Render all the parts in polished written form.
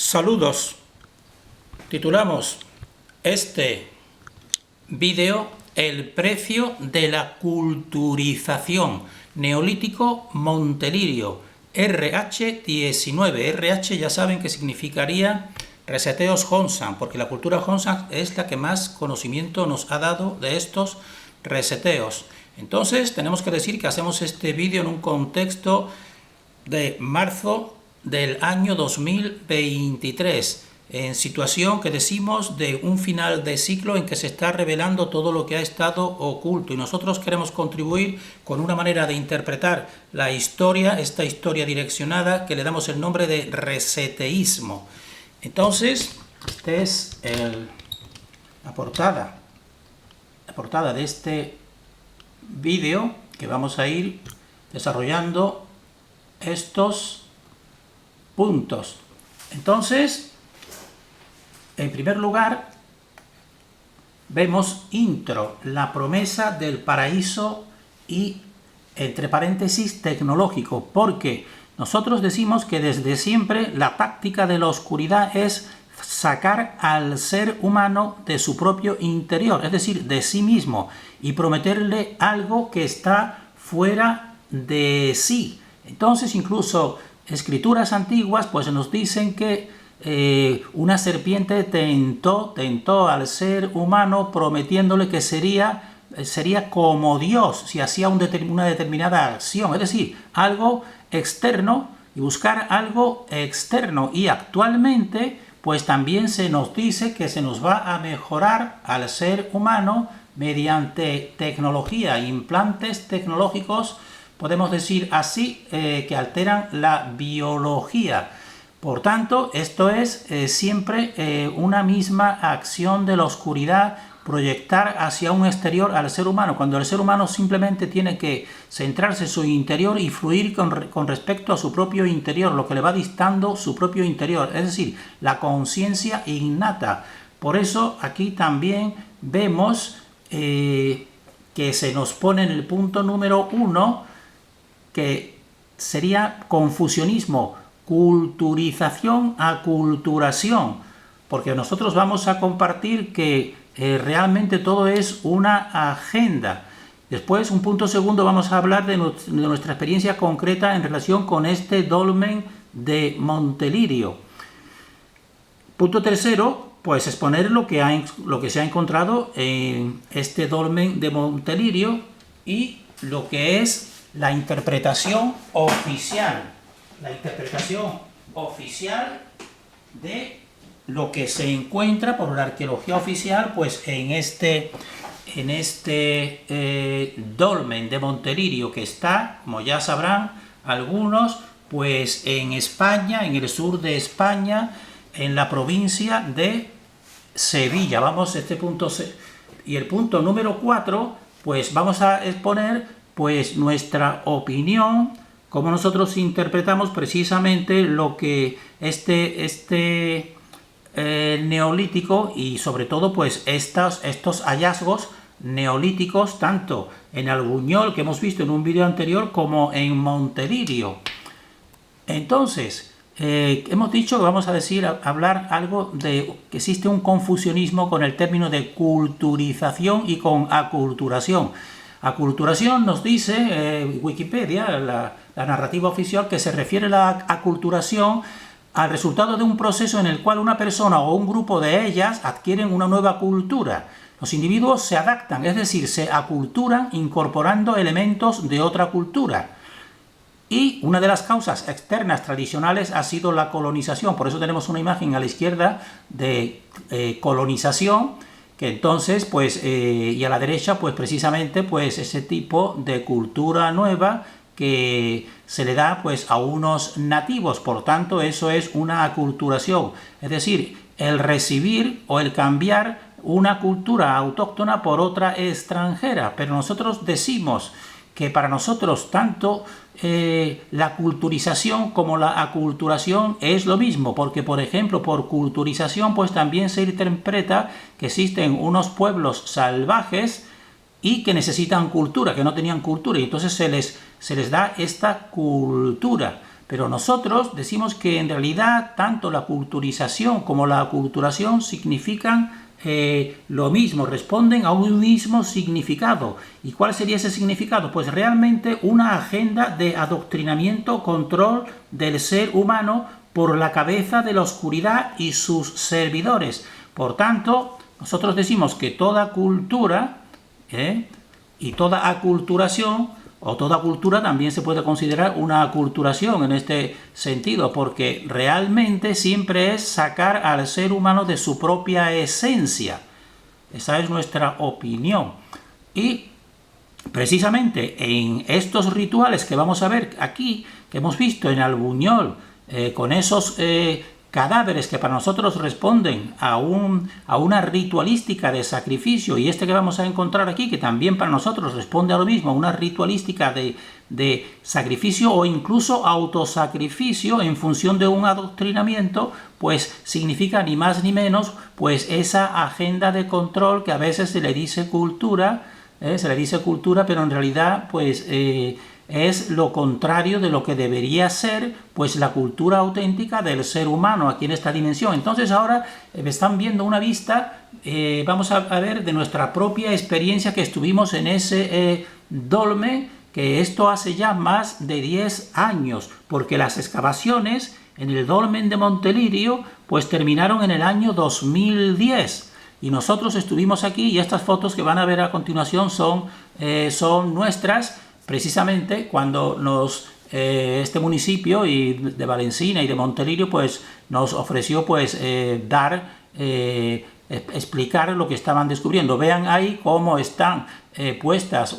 Saludos. Titulamos este vídeo El precio de la culturización. Neolítico Montelirio. RH19. RH ya saben que significaría reseteos Hongshan, porque la cultura Hongshan es la que más conocimiento nos ha dado de estos reseteos. Entonces tenemos que decir que hacemos este vídeo en un contexto de marzo del año 2023, en situación que decimos de un final de ciclo en que se está revelando todo lo que ha estado oculto, y nosotros queremos contribuir con una manera de interpretar la historia, esta historia direccionada, que le damos el nombre de reseteísmo. Entonces, esta es la portada de este vídeo, que vamos a ir desarrollando estos puntos. Entonces, en primer lugar, vemos intro, la promesa del paraíso y, entre paréntesis, tecnológico, porque nosotros decimos que desde siempre la táctica de la oscuridad es sacar al ser humano de su propio interior, es decir, de sí mismo, y prometerle algo que está fuera de sí. Entonces, incluso escrituras antiguas pues nos dicen que una serpiente tentó al ser humano prometiéndole que sería como Dios si hacía una determinada acción, es decir, algo externo, y buscar algo externo. Y actualmente pues también se nos dice que se nos va a mejorar al ser humano mediante tecnología, implantes tecnológicos, podemos decir así, que alteran la biología. Por tanto, esto es siempre una misma acción de la oscuridad, proyectar hacia un exterior al ser humano, cuando el ser humano simplemente tiene que centrarse en su interior y fluir con respecto a su propio interior, lo que le va dictando su propio interior, es decir, la conciencia innata. Por eso aquí también vemos que se nos pone en el punto número 1, que sería confusionismo, culturización, aculturación, porque nosotros vamos a compartir que realmente todo es una agenda. Después, un punto segundo, vamos a hablar de nuestra experiencia concreta en relación con este dolmen de Montelirio. Punto tercero, pues exponer lo que se ha encontrado en este dolmen de Montelirio y lo que es la interpretación oficial de lo que se encuentra por la arqueología oficial pues en este dolmen de Montelirio, que está, como ya sabrán algunos, pues en España, en el sur de España, en la provincia de Sevilla. Vamos a este punto, y el punto número 4, pues vamos a exponer pues nuestra opinión, cómo nosotros interpretamos precisamente lo que este neolítico, y sobre todo pues estos hallazgos neolíticos, tanto en Albuñol, que hemos visto en un vídeo anterior, como en Montelirio. Entonces, hemos dicho que vamos a hablar algo de que existe un confusionismo con el término de culturización y con aculturación. Aculturación nos dice Wikipedia, la narrativa oficial, que se refiere a la aculturación al resultado de un proceso en el cual una persona o un grupo de ellas adquieren una nueva cultura. Los individuos se adaptan, es decir, se aculturan incorporando elementos de otra cultura. Y una de las causas externas tradicionales ha sido la colonización. Por eso tenemos una imagen a la izquierda de colonización, que entonces, pues, y a la derecha, pues precisamente, pues ese tipo de cultura nueva que se le da pues a unos nativos. Por tanto, eso es una aculturación, es decir, el recibir o el cambiar una cultura autóctona por otra extranjera. Pero nosotros decimos que para nosotros tanto la culturización como la aculturación es lo mismo, porque por ejemplo por culturización pues también se interpreta que existen unos pueblos salvajes y que necesitan cultura, que no tenían cultura, y entonces se les da esta cultura. Pero nosotros decimos que en realidad tanto la culturización como la aculturación significan lo mismo, responden a un mismo significado. ¿Y cuál sería ese significado? Pues realmente una agenda de adoctrinamiento, control del ser humano por la cabeza de la oscuridad y sus servidores. Por tanto, nosotros decimos que toda cultura y toda aculturación, o toda cultura también se puede considerar una aculturación en este sentido, porque realmente siempre es sacar al ser humano de su propia esencia. Esa es nuestra opinión. Y precisamente en estos rituales que vamos a ver aquí, que hemos visto en Albuñol, con esos cadáveres que para nosotros responden a una ritualística de sacrificio, y este que vamos a encontrar aquí, que también para nosotros responde a lo mismo, a una ritualística de sacrificio o incluso autosacrificio en función de un adoctrinamiento, pues significa ni más ni menos pues esa agenda de control que a veces se le dice cultura, pero en realidad pues es lo contrario de lo que debería ser pues la cultura auténtica del ser humano aquí en esta dimensión. Entonces ahora están viendo una vista, vamos a ver de nuestra propia experiencia que estuvimos en ese dolmen, que esto hace ya más de 10 años, porque las excavaciones en el dolmen de Montelirio pues terminaron en el año 2010. Y nosotros estuvimos aquí, y estas fotos que van a ver a continuación son nuestras, precisamente cuando este municipio y de Valencina y de Montelirio pues nos ofreció pues explicar lo que estaban descubriendo. Vean ahí cómo están puestas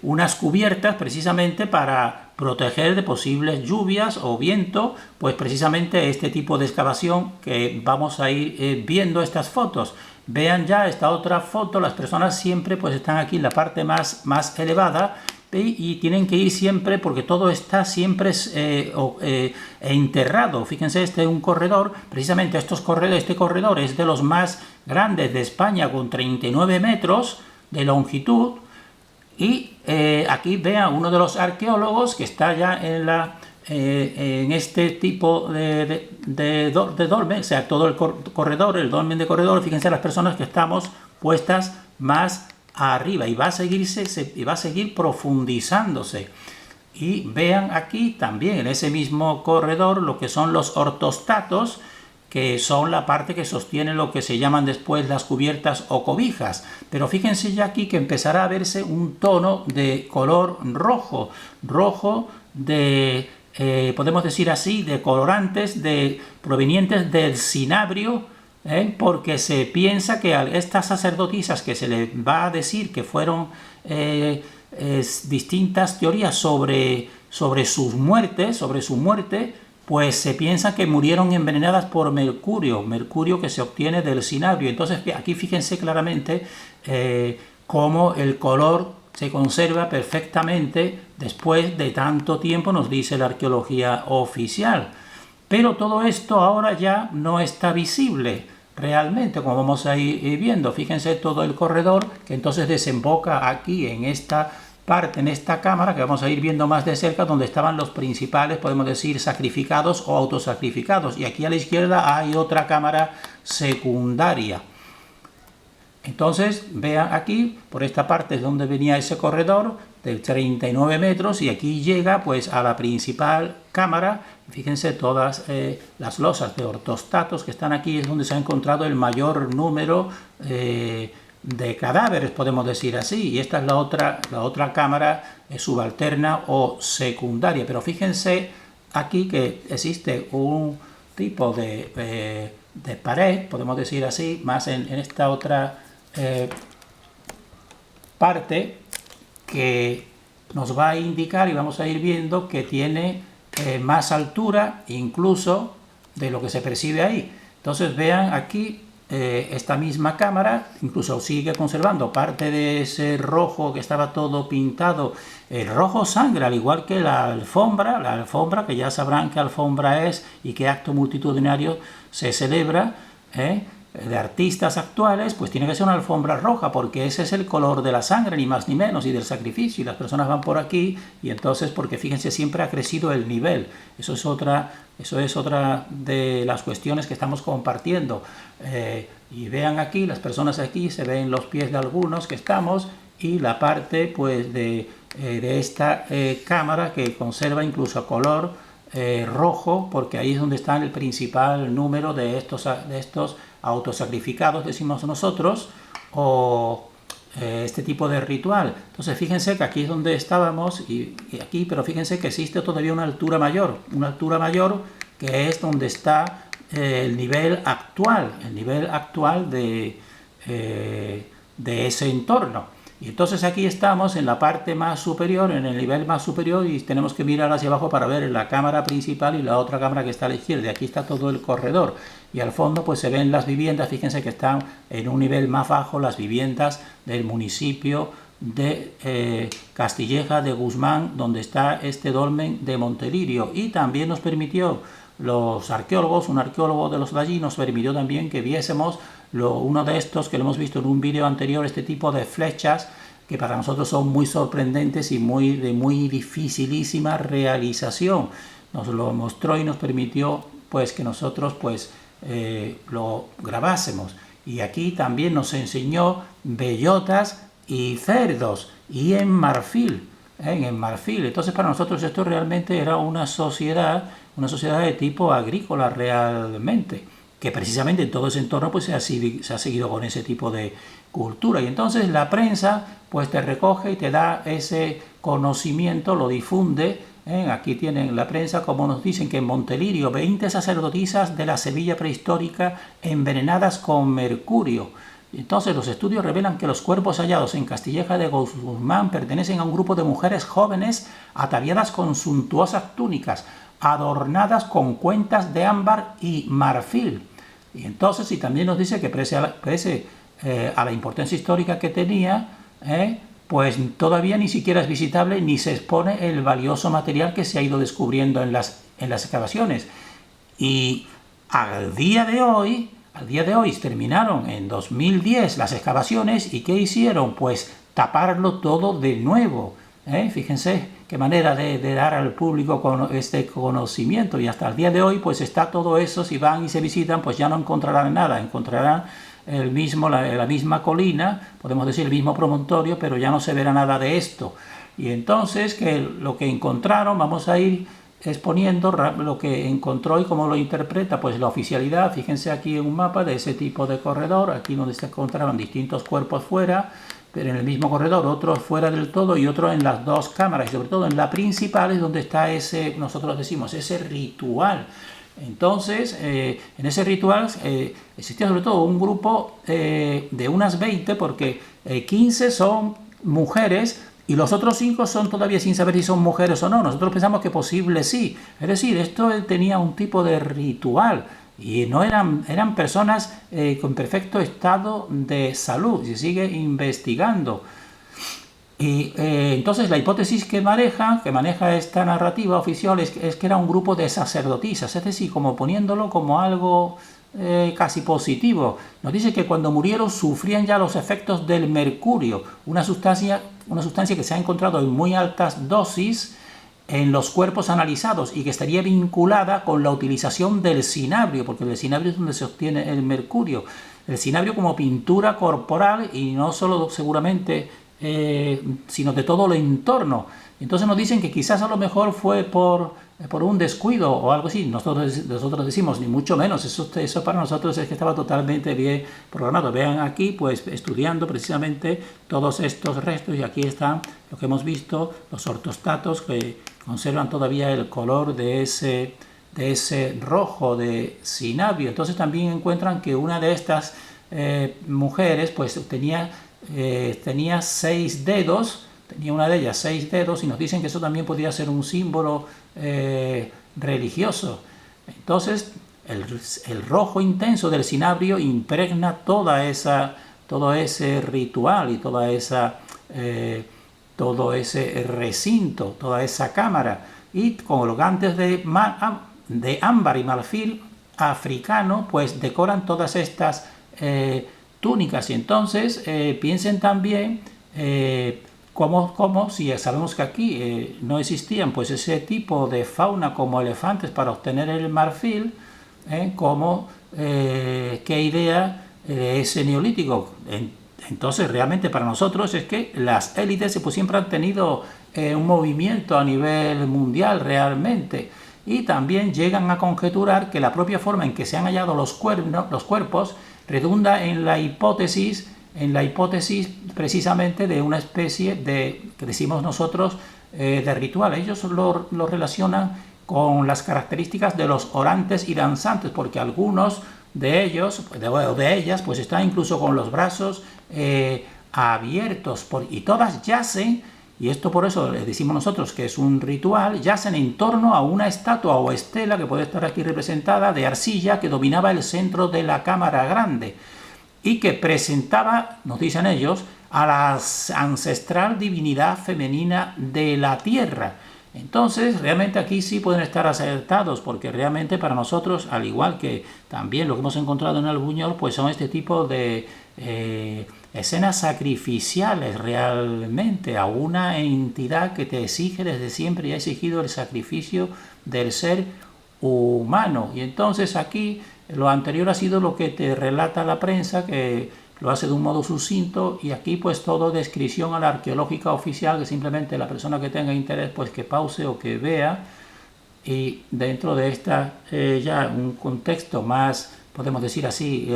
unas cubiertas precisamente para proteger de posibles lluvias o viento, pues precisamente este tipo de excavación que vamos a ir viendo estas fotos. Vean ya esta otra foto, las personas siempre pues están aquí en la parte más elevada y tienen que ir siempre porque todo está siempre enterrado. Fíjense, este es un corredor, precisamente este corredor es de los más grandes de España, con 39 metros de longitud. Y aquí vean uno de los arqueólogos que está ya en este tipo de dolmen, o sea, todo el corredor, el dolmen de corredor. Fíjense las personas que estamos puestas más arriba y va a seguir profundizándose. Y vean aquí también en ese mismo corredor lo que son los ortostatos, que son la parte que sostiene lo que se llaman después las cubiertas o cobijas. Pero fíjense ya aquí que empezará a verse un tono de color rojo de, podemos decir así, de colorantes provenientes del cinabrio, porque se piensa que a estas sacerdotisas que se les va a decir que fueron distintas teorías sobre su muerte, pues se piensa que murieron envenenadas por mercurio que se obtiene del cinabrio. Entonces aquí fíjense claramente cómo el color se conserva perfectamente después de tanto tiempo, nos dice la arqueología oficial. Pero todo esto ahora ya no está visible realmente, como vamos a ir viendo. Fíjense todo el corredor que entonces desemboca aquí en esta parte, en esta cámara que vamos a ir viendo más de cerca, donde estaban los principales, podemos decir, sacrificados o autosacrificados. Y aquí a la izquierda hay otra cámara secundaria. Entonces vean aquí, por esta parte es donde venía ese corredor de 39 metros, y aquí llega pues a la principal cámara. Fíjense todas las losas de ortostatos que están aquí, es donde se ha encontrado el mayor número de cadáveres, podemos decir así. Y esta es la otra cámara subalterna o secundaria. Pero fíjense aquí que existe un tipo de pared, podemos decir así, más en esta otra parte, que nos va a indicar, y vamos a ir viendo que tiene más altura incluso de lo que se percibe ahí. Entonces vean aquí esta misma cámara incluso sigue conservando parte de ese rojo que estaba todo pintado, el rojo sangre, al igual que la alfombra, que ya sabrán qué alfombra es y qué acto multitudinario se celebra de artistas actuales, pues tiene que ser una alfombra roja, porque ese es el color de la sangre, ni más ni menos, y del sacrificio, y las personas van por aquí, y entonces, porque fíjense, siempre ha crecido el nivel. Eso es otra de las cuestiones que estamos compartiendo. Y vean aquí, las personas aquí, se ven los pies de algunos que estamos, y la parte pues de esta cámara que conserva incluso color rojo, porque ahí es donde está el principal número de estos autosacrificados, decimos nosotros, o este tipo de ritual. Entonces fíjense que aquí es donde estábamos y aquí, pero fíjense que existe todavía una altura mayor que es donde está el nivel actual de ese entorno. Y entonces aquí estamos en la parte más superior, en el nivel más superior, y tenemos que mirar hacia abajo para ver la cámara principal y la otra cámara que está a la izquierda. Aquí está todo el corredor. Y al fondo pues se ven las viviendas, fíjense que están en un nivel más bajo las viviendas del municipio de Castilleja de Guzmán, donde está este dolmen de Montelirio. Y también nos permitió los arqueólogos, un arqueólogo de los de allí nos permitió también que viésemos uno de estos que lo hemos visto en un vídeo anterior, este tipo de flechas que para nosotros son muy sorprendentes y de muy dificilísima realización. Nos lo mostró y nos permitió pues que nosotros pues lo grabásemos. Y aquí también nos enseñó bellotas y cerdos y en marfil. En marfil. Entonces para nosotros esto realmente era una sociedad de tipo agrícola realmente, que precisamente en todo ese entorno pues se ha seguido con ese tipo de cultura. Y entonces la prensa pues te recoge y te da ese conocimiento, lo difunde. Aquí tienen la prensa, como nos dicen que en Montelirio 20 sacerdotisas de la Sevilla prehistórica envenenadas con mercurio. Entonces los estudios revelan que los cuerpos hallados en Castilleja de Guzmán pertenecen a un grupo de mujeres jóvenes ataviadas con suntuosas túnicas, adornadas con cuentas de ámbar y marfil. Y entonces, y también nos dice que pese a la importancia histórica que tenía, pues todavía ni siquiera es visitable ni se expone el valioso material que se ha ido descubriendo en las excavaciones. Y al día de hoy terminaron en 2010 las excavaciones, y ¿qué hicieron? Pues taparlo todo de nuevo. Fíjense qué manera de dar al público con este conocimiento, y hasta el día de hoy pues está todo eso. Si van y se visitan pues ya no encontrarán nada, encontrarán la misma colina, podemos decir el mismo promontorio, pero ya no se verá nada de esto. Y entonces lo que encontraron, vamos a ir exponiendo lo que encontró y cómo lo interpreta pues la oficialidad. Fíjense aquí en un mapa de ese tipo de corredor, aquí donde se encontraban distintos cuerpos fuera, pero en el mismo corredor, otros fuera del todo y otros en las dos cámaras, y sobre todo en la principal es donde está ese, nosotros decimos, ese ritual. Entonces, en ese ritual existía sobre todo un grupo de unas 20, porque 15 son mujeres, y los otros 5 son todavía sin saber si son mujeres o no. Nosotros pensamos que posible sí. Es decir, esto tenía un tipo de ritual y no eran personas con perfecto estado de salud. Se sigue investigando. Y entonces la hipótesis que maneja esta narrativa oficial es que era un grupo de sacerdotisas, es decir, como poniéndolo como algo casi positivo. Nos dice que cuando murieron sufrían ya los efectos del mercurio, una sustancia que se ha encontrado en muy altas dosis en los cuerpos analizados y que estaría vinculada con la utilización del cinabrio, porque el cinabrio es donde se obtiene el mercurio. El cinabrio como pintura corporal, y no solo seguramente, sino de todo el entorno. Entonces nos dicen que quizás a lo mejor fue por un descuido o algo así. Nosotros decimos, ni mucho menos, eso para nosotros es que estaba totalmente bien programado. Vean aquí, pues estudiando precisamente todos estos restos, y aquí están lo que hemos visto, los ortostatos que conservan todavía el color de ese rojo de cinabrio. Entonces también encuentran que una de estas mujeres pues tenía 6 dedos, tenía una de ellas 6 dedos, y nos dicen que eso también podría ser un símbolo religioso. Entonces el rojo intenso del cinabrio impregna todo ese ritual y todo ese recinto, toda esa cámara, y colgantes de ámbar y marfil africano pues decoran todas estas túnicas. Y entonces piensen también como si sabemos que aquí no existían pues ese tipo de fauna como elefantes para obtener el marfil, qué idea ese neolítico. Entonces realmente para nosotros es que las élites pues siempre han tenido un movimiento a nivel mundial realmente, y también llegan a conjeturar que la propia forma en que se han hallado los cuerpos redunda en la hipótesis precisamente de una especie de, que decimos nosotros, de ritual. Ellos lo relacionan con las características de los orantes y danzantes, porque algunos de ellos, de ellas, pues están incluso con los brazos abiertos, y todas yacen, y esto por eso decimos nosotros que es un ritual, yacen en torno a una estatua o estela que puede estar aquí representada de arcilla que dominaba el centro de la cámara grande y que presentaba, nos dicen ellos, a la ancestral divinidad femenina de la tierra. Entonces, realmente aquí sí pueden estar acertados, porque realmente para nosotros, al igual que también lo que hemos encontrado en el Buñol, pues son este tipo de escenas sacrificiales realmente a una entidad que te exige desde siempre y ha exigido el sacrificio del ser humano. Y entonces aquí lo anterior ha sido lo que te relata la prensa, que lo hace de un modo sucinto, y aquí pues todo descripción a la arqueológica oficial, que simplemente la persona que tenga interés pues que pause o que vea, y dentro de esta ya un contexto más, podemos decir así,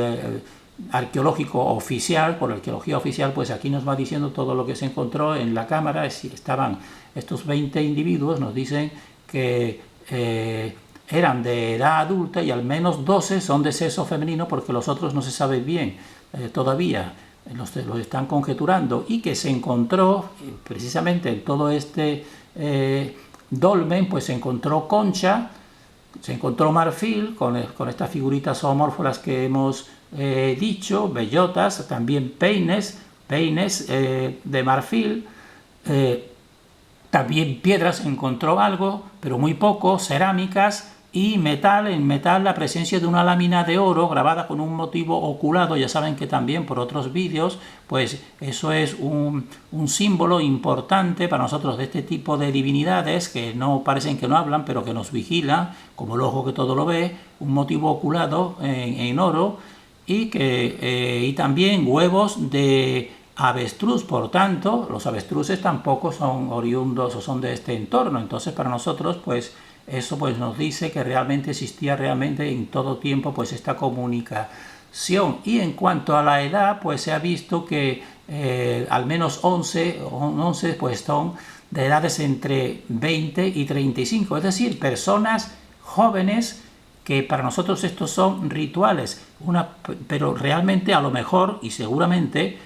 arqueológico oficial, por arqueología oficial, pues aquí nos va diciendo todo lo que se encontró en la cámara. Si estaban estos 20 individuos, nos dicen que eran de edad adulta y al menos 12 son de sexo femenino, porque los otros no se sabe bien todavía, los están conjeturando, y que se encontró precisamente en todo este dolmen, pues se encontró concha, se encontró marfil con estas figuritas zoomórficas que hemos dicho, bellotas, también peines de marfil, también piedras, se encontró algo, pero muy poco, cerámicas, y metal, en metal la presencia de una lámina de oro grabada con un motivo oculado. Ya saben que también por otros vídeos, pues eso es un símbolo importante para nosotros de este tipo de divinidades que no parecen que no hablan, pero que nos vigilan, como el ojo que todo lo ve, un motivo oculado en oro, y también huevos de avestruz. Por tanto, los avestruces tampoco son oriundos o son de este entorno. Entonces para nosotros pues eso pues nos dice que realmente existía realmente en todo tiempo pues esta comunicación. Y en cuanto a la edad, pues se ha visto que al menos 11 pues son de edades entre 20 y 35, es decir, personas jóvenes, que para nosotros estos son rituales, pero realmente a lo mejor y seguramente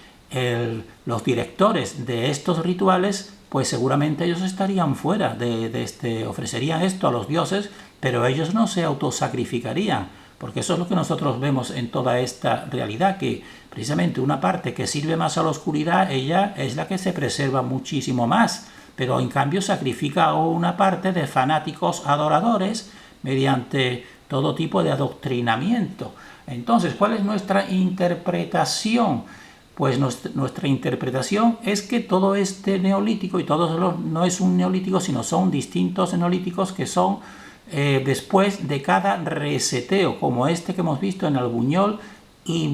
los directores de estos rituales, pues seguramente ellos estarían fuera ofrecerían esto a los dioses, pero ellos no se autosacrificarían, porque eso es lo que nosotros vemos en toda esta realidad, que precisamente una parte que sirve más a la oscuridad, ella es la que se preserva muchísimo más, pero en cambio sacrifica a una parte de fanáticos adoradores mediante todo tipo de adoctrinamiento. Entonces, ¿cuál es nuestra interpretación? Pues nuestra interpretación es que todo este neolítico, y no es un neolítico, sino son distintos neolíticos que son después de cada reseteo, como este que hemos visto en el Buñol y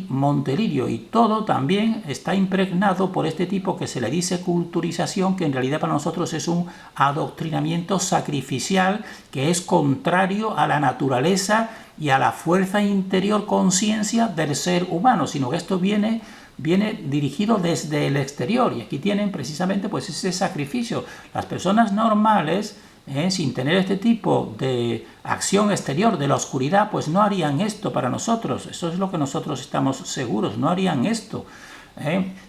Montelirio, y todo también está impregnado por este tipo que se le dice culturización, que en realidad para nosotros es un adoctrinamiento sacrificial que es contrario a la naturaleza y a la fuerza interior conciencia del ser humano, sino que esto viene dirigido desde el exterior. Y aquí tienen precisamente pues ese sacrificio. Las personas normales, sin tener este tipo de acción exterior de la oscuridad, pues no harían esto para nosotros. Eso es lo que nosotros estamos seguros, no harían esto.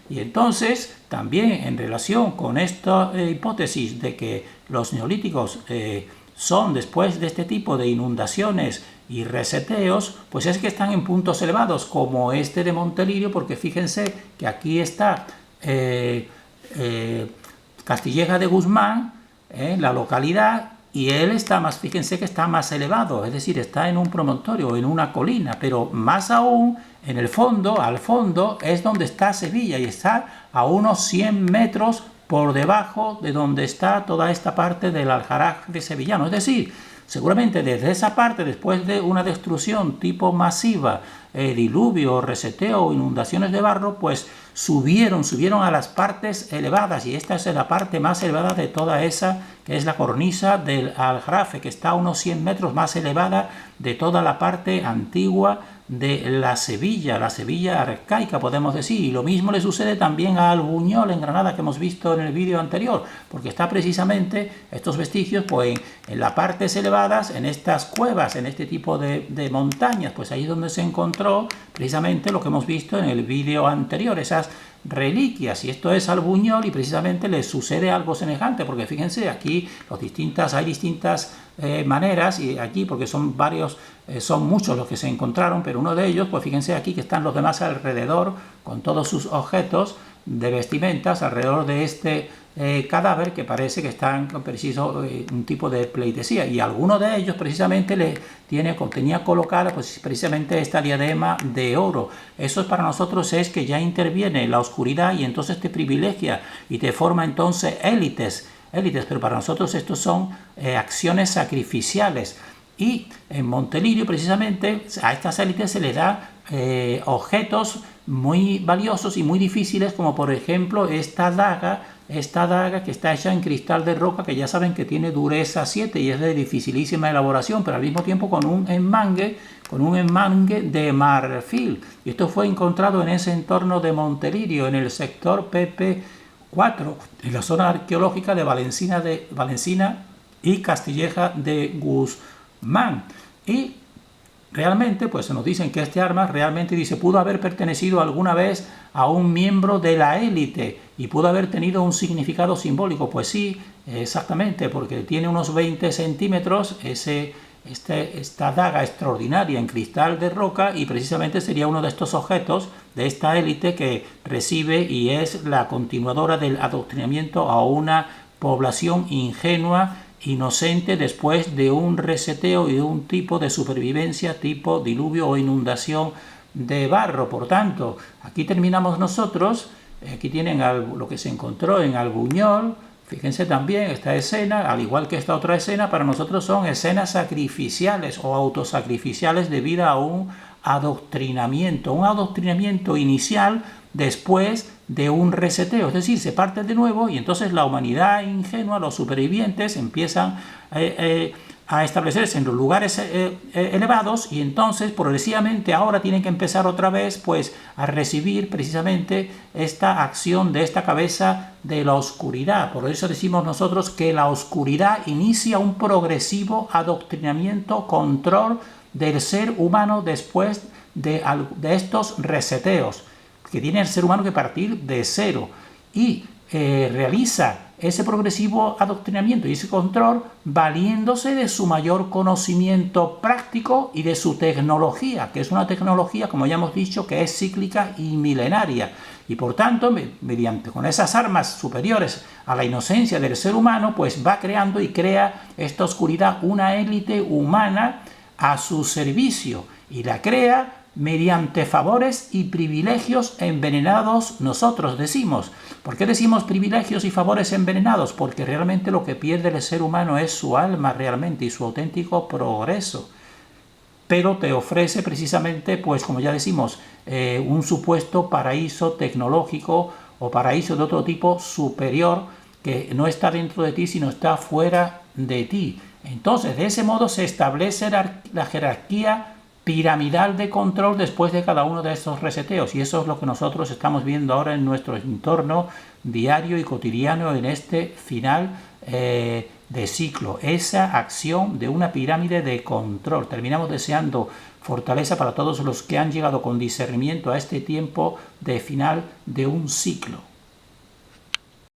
Y entonces también en relación con esta hipótesis de que los neolíticos son después de este tipo de inundaciones y reseteos, pues es que están en puntos elevados como este de Montelirio, porque fíjense que aquí está Castilleja de Guzmán, la localidad, y él está más, fíjense que está más elevado, es decir, está en un promontorio, en una colina, pero más aún, en el fondo, al fondo, es donde está Sevilla y está a unos 100 metros por debajo de donde está toda esta parte del Aljarafe sevillano. Es decir, seguramente desde esa parte, después de una destrucción tipo masiva, diluvio, reseteo, inundaciones de barro, pues subieron a las partes elevadas, y esta es la parte más elevada de toda esa, que es la cornisa del Aljarafe, que está a unos 100 metros más elevada de toda la parte antigua de la Sevilla arcaica, podemos decir. Y lo mismo le sucede también a Albuñol en Granada, que hemos visto en el vídeo anterior, porque está precisamente estos vestigios pues en las partes elevadas, en estas cuevas, en este tipo de montañas, pues ahí es donde se encontró precisamente lo que hemos visto en el vídeo anterior, esas reliquias. Y esto es Albuñol, y precisamente le sucede algo semejante, porque fíjense, aquí hay distintas maneras, y aquí, porque son varios, son muchos los que se encontraron, pero uno de ellos, pues fíjense aquí que están los demás alrededor, con todos sus objetos de vestimentas alrededor de este cadáver, que parece que están con preciso un tipo de pleitesía, y alguno de ellos precisamente tenía colocada pues precisamente esta diadema de oro. Eso para nosotros es que ya interviene la oscuridad, y entonces te privilegia y te forma entonces élites, pero para nosotros estos son acciones sacrificiales. Y en Montelirio precisamente a estas élites se les da objetos muy valiosos y muy difíciles, como por ejemplo esta daga que está hecha en cristal de roca, que ya saben que tiene dureza 7 y es de dificilísima elaboración, pero al mismo tiempo con un enmangue de marfil. Y esto fue encontrado en ese entorno de Montelirio, en el sector PP4, en la zona arqueológica de Valencina y Castilleja de Guzmán. Y realmente, pues se nos dicen que este arma realmente pudo haber pertenecido alguna vez a un miembro de la élite y pudo haber tenido un significado simbólico. Pues sí, exactamente, porque tiene unos 20 centímetros esta daga extraordinaria en cristal de roca, y precisamente sería uno de estos objetos de esta élite que recibe y es la continuadora del adoctrinamiento a una población ingenua, inocente, después de un reseteo y de un tipo de supervivencia tipo diluvio o inundación de barro. Por tanto, aquí terminamos nosotros. Aquí tienen lo que se encontró en Albuñol. Fíjense también esta escena, al igual que esta otra escena, para nosotros son escenas sacrificiales o autosacrificiales debido a un adoctrinamiento inicial después de un reseteo, es decir, se parte de nuevo, y entonces la humanidad ingenua, los supervivientes, empiezan a establecerse en los lugares elevados, y entonces progresivamente ahora tienen que empezar otra vez pues a recibir precisamente esta acción de esta cabeza de la oscuridad. Por eso decimos nosotros que la oscuridad inicia un progresivo adoctrinamiento, control del ser humano después de estos reseteos, que tiene el ser humano que partir de cero, y realiza ese progresivo adoctrinamiento y ese control valiéndose de su mayor conocimiento práctico y de su tecnología, que es una tecnología, como ya hemos dicho, que es cíclica y milenaria. Y por tanto, con esas armas superiores a la inocencia del ser humano, pues va creando y crea esta oscuridad, una élite humana a su servicio, y la crea mediante favores y privilegios envenenados. Nosotros decimos, ¿por qué decimos privilegios y favores envenenados? Porque realmente lo que pierde el ser humano es su alma realmente y su auténtico progreso. Pero te ofrece precisamente, pues como ya decimos, un supuesto paraíso tecnológico o paraíso de otro tipo superior, que no está dentro de ti, sino está fuera de ti. Entonces, de ese modo se establece la jerarquía piramidal de control después de cada uno de estos reseteos, y eso es lo que nosotros estamos viendo ahora en nuestro entorno diario y cotidiano en este final de ciclo, esa acción de una pirámide de control. Terminamos deseando fortaleza para todos los que han llegado con discernimiento a este tiempo de final de un ciclo.